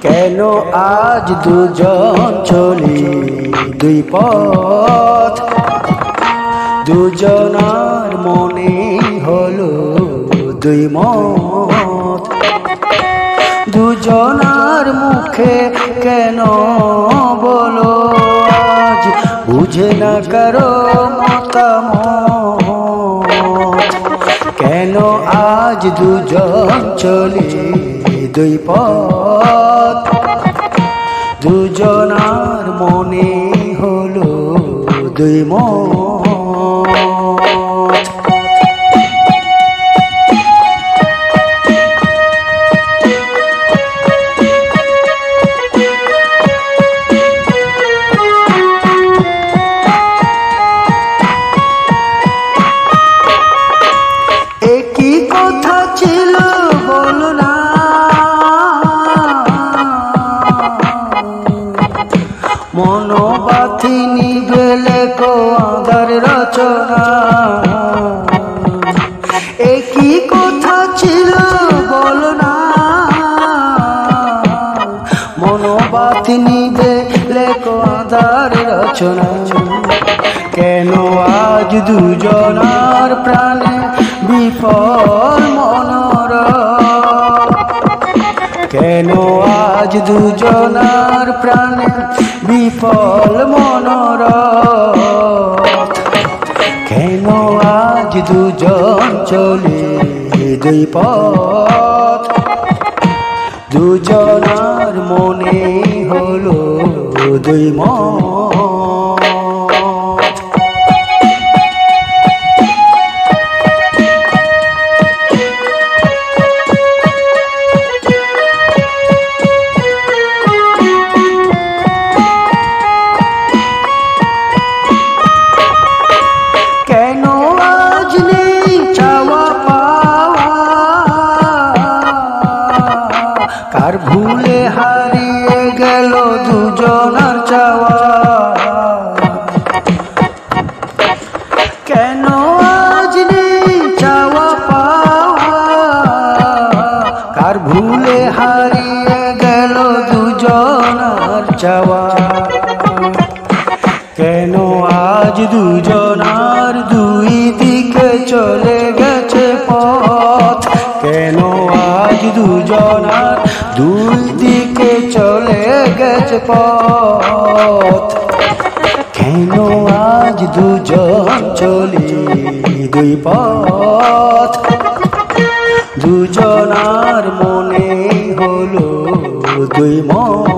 কেন আজ দুজন চলি দুই পথ, দুজনার মনে হলো দুই মত। দুজনার মুখে কেন বলো আজ বুঝে না কারো মতামত। কেন আজ দুজন চলি দুই পথ, দুজনার মনে হলো দুই মত। একই কথা ছিল বলো না, মনোবাথি নিবে লেখো আধার রচনা। একই কথা ছিল বলো না, মনোবাথি নিবে লেখো আধার রচনা। কেন আজ দুজনার প্রাণে বিফল মনোরথ, কেন আজ দুজনার প্রাণে বিফল মনোরথ। কেন আজ দুজন চলে দুই পথ, দুজনার মনে হলো দুই মত। কেন আজ নেই চাওয়া পাওয়া, কার ভুলে হারিয়ে গেল দুজনার চাওয়া। কেন আজ নেই চাওয়া পাওয়া, কার ভুলে হারিয়ে গেল দুজনার চাওয়া। কেন আজ দুজনার দুই দিকে চলে গেছে পথ, কেন আজ দুজনার দুই দিকে চলে গেছে পথ। কেন আজ দুজন চলি দুই পথ, দুজনার মনে হলো দুই মত।